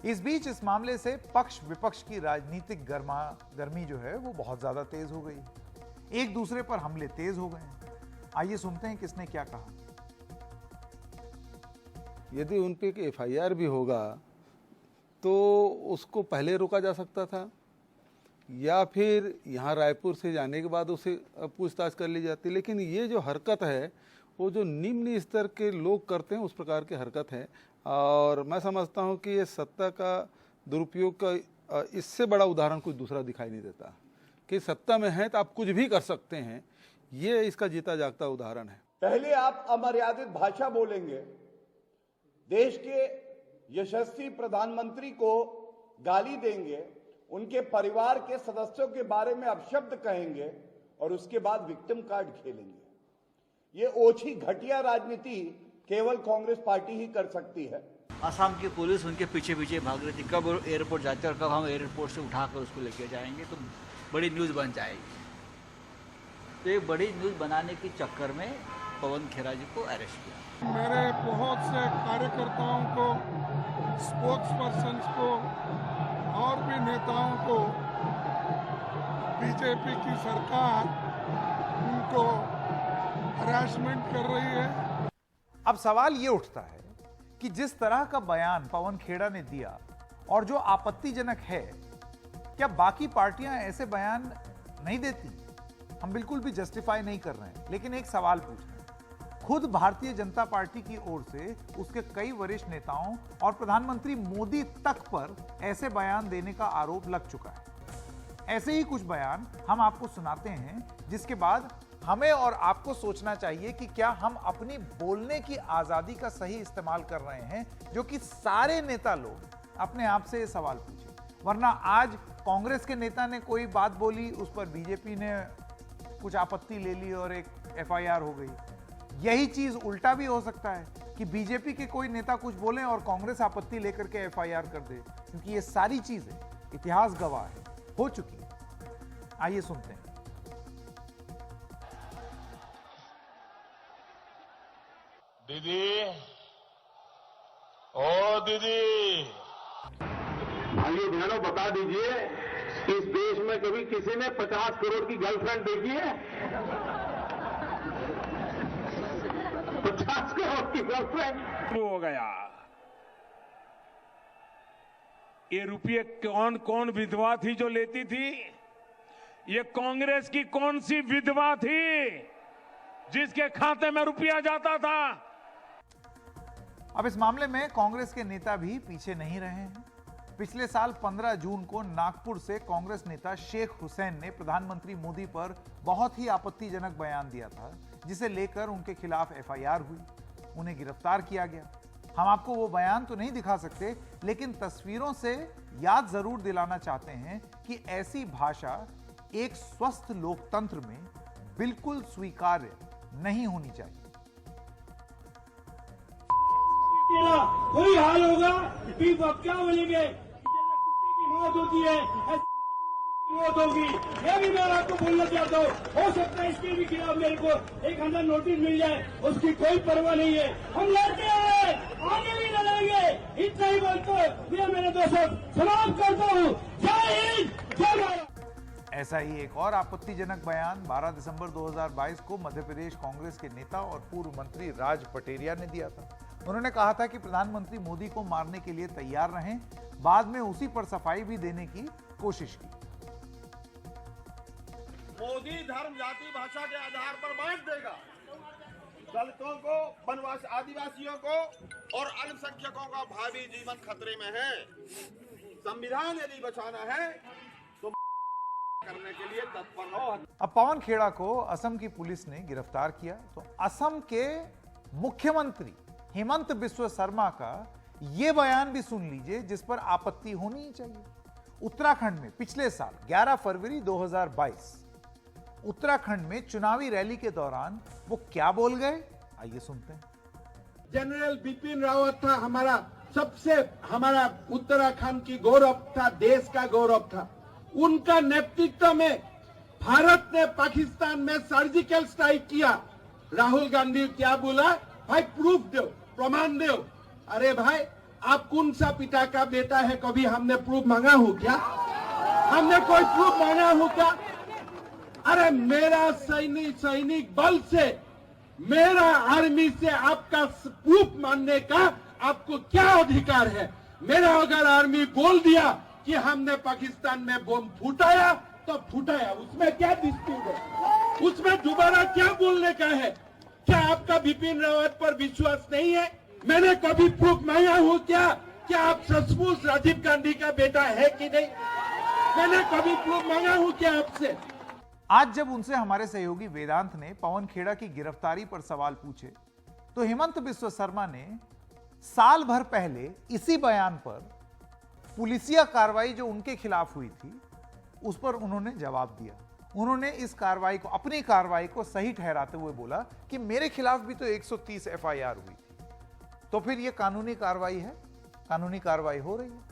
इस बीच इस मामले से पक्ष विपक्ष की राजनीतिक गर्मी जो है वो बहुत ज्यादा तेज हो गई। एक दूसरे पर हमले तेज हो गए। आइए सुनते हैं किसने क्या कहा। यदि उन पे FIR भी होगा तो उसको पहले रोका जा सकता था, या फिर यहाँ रायपुर से जाने के बाद उसे पूछताछ कर ली जाती। लेकिन ये जो हरकत है वो जो निम्न स्तर के लोग करते हैं उस प्रकार की हरकत है, और मैं समझता हूँ कि ये सत्ता का दुरुपयोग का इससे बड़ा उदाहरण कुछ दूसरा दिखाई नहीं देता। कि सत्ता में है तो आप कुछ भी कर सकते हैं, ये इसका जीता जागता उदाहरण है। पहले आप अमर्यादित भाषा बोलेंगे, देश के यशस्वी प्रधानमंत्री को गाली देंगे, उनके परिवार के सदस्यों के बारे में अपशब्द कहेंगे और उसके बाद विक्टिम कार्ड खेलेंगे। ये ओछी घटिया राजनीति केवल कांग्रेस पार्टी ही कर सकती है। असम की पुलिस उनके पीछे पीछे भाग रही थी, कब वो एयरपोर्ट जाते और कब हम एयरपोर्ट से उठाकर उसको लेके जाएंगे तो बड़ी न्यूज़ बन जाएगी। तो एक बड़ी न्यूज़ बनाने के चक्कर में पवन खेरा जी को अरेस्ट किया। मेरे बहुत से कार्यकर्ताओं को, स्पोक्स पर्सन्स को और भी नेताओं को बीजेपी की सरकार उनको हरासमेंट कर रही है। अब सवाल ये उठता है कि जिस तरह का बयान पवन खेड़ा ने दिया और जो आपत्तिजनक है, क्या बाकी पार्टियां ऐसे बयान नहीं देती? हम बिल्कुल भी जस्टिफाई नहीं कर रहे हैं, लेकिन एक सवाल पूछ रहे हैं। खुद भारतीय जनता पार्टी की ओर से उसके कई वरिष्ठ नेताओं और प्रधानमंत्री मोदी तक पर ऐसे बयान देने का आरोप लग चुका है। ऐसे ही कुछ बयान हम आपको सुनाते हैं, जिसके बाद हमें और आपको सोचना चाहिए कि क्या हम अपनी बोलने की आजादी का सही इस्तेमाल कर रहे हैं, जो कि सारे नेता लोग अपने आप से सवाल पूछे। वरना आज कांग्रेस के नेता ने कोई बात बोली, उस पर बीजेपी ने कुछ आपत्ति ले ली और एक FIR हो गई। यही चीज उल्टा भी हो सकता है कि बीजेपी के कोई नेता कुछ बोले और कांग्रेस आपत्ति लेकर के FIR कर दे, क्योंकि ये सारी चीजें इतिहास गवाह है, हो चुकी है। आइए सुनते हैं। दीदी, ओ दीदी, भाइयों बहनों बता दीजिए, इस देश में कभी किसी ने 50 करोड़ की गर्लफ्रेंड देखी है? 50 करोड़ की गर्लफ्रेंड हो गया। ये रुपये कौन कौन विधवा थी जो लेती थी? ये कांग्रेस की कौन सी विधवा थी जिसके खाते में रुपया जाता था? अब इस मामले में कांग्रेस के नेता भी पीछे नहीं रहे हैं। पिछले साल 15 जून को नागपुर से कांग्रेस नेता शेख हुसैन ने प्रधानमंत्री मोदी पर बहुत ही आपत्तिजनक बयान दिया था, जिसे लेकर उनके खिलाफ FIR हुई, उन्हें गिरफ्तार किया गया। हम आपको वो बयान तो नहीं दिखा सकते, लेकिन तस्वीरों से याद जरूर दिलाना चाहते हैं कि ऐसी भाषा एक स्वस्थ लोकतंत्र में बिल्कुल स्वीकार्य नहीं होनी चाहिए। कोई हाल होगा कि क्या बोलेंगे, कुत्ते की मौत होती है, मौत होगी। यह भी मैं आपको बोलना चाहता हूँ। हो सकता है इसके भी खिलाफ मेरे को एक अंदर नोटिस मिल जाए, उसकी कोई परवाह नहीं है। हम लड़ते हैं, आगे भी लड़ेंगे। इतना ही बोलते मैं मेरे दोस्तों सलाम करता हूँ। जय हिंद, जय भारत। ऐसा ही एक और आपत्तिजनक बयान 12 दिसंबर 2022 को मध्य प्रदेश कांग्रेस के नेता और पूर्व मंत्री राज पटेरिया ने दिया था। उन्होंने कहा था कि प्रधानमंत्री मोदी को मारने के लिए तैयार रहें। बाद में उसी पर सफाई भी देने की कोशिश की। मोदी धर्म, जाति, भाषा के आधार पर बांट देगा। दलितों को, वनवासी आदिवासियों को और अल्पसंख्यकों का भावी जीवन खतरे में है। संविधान यदि बचाना है तो करने के लिए तत्पर हो। अब पवन खेड़ा को असम की पुलिस ने गिरफ्तार किया, तो असम के मुख्यमंत्री हेमंत बिस्व शर्मा का यह बयान भी सुन लीजिए, जिस पर आपत्ति होनी ही चाहिए। उत्तराखंड में पिछले साल 11 फरवरी 2022 उत्तराखंड में चुनावी रैली के दौरान वो क्या बोल गए, आइए सुनते हैं। जनरल बिपिन रावत था हमारा उत्तराखंड की गौरव था, देश का गौरव था। उनका नेतृत्व में भारत ने पाकिस्तान में सर्जिकल स्ट्राइक किया। राहुल गांधी क्या बोला, भाई प्रूफ दो, प्रमाण दो। अरे भाई, आप कौन सा पिता का बेटा है, कभी हमने प्रूफ मांगा हो क्या? हमने कोई प्रूफ मांगा हो क्या? अरे मेरा सैनिक बल से, मेरा आर्मी से आपका प्रूफ मानने का आपको क्या अधिकार है? मेरा अगर आर्मी बोल दिया कि हमने पाकिस्तान में बम फूटाया तो फूटाया, उसमें क्या डिस्प्यूट है? उसमें दोबारा क्या बोलने का है? क्या आपका बिपिन रावत पर विश्वास नहीं है? मैंने कभी प्रूफ मांगा हो क्या आप सचमुच राजीव गांधी का बेटा है कि नहीं? मैंने कभी प्रूफ मांगा हो क्या आपसे? आज जब उनसे हमारे सहयोगी वेदांत ने पवन खेड़ा की गिरफ्तारी पर सवाल पूछे तो हेमंत बिस्वा शर्मा ने साल भर पहले इसी बयान पर पुलिसिया कार्रवाई जो उनके खिलाफ हुई थी उस पर उन्होंने जवाब दिया। उन्होंने इस कार्रवाई को, अपनी कार्रवाई को सही ठहराते हुए बोला कि मेरे खिलाफ भी तो 130 एफआईआर हुई थी, तो फिर यह कानूनी कार्रवाई है, कानूनी कार्रवाई हो रही है।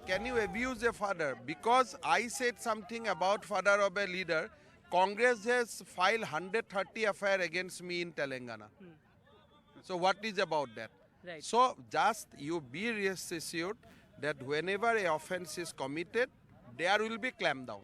Can you abuse a father? Because I said something about father of a leader, Congress has filed 130 FIR against me in Telangana. So what is about that? Right. So just you be reassured that whenever a offense is committed, there will be clampdown.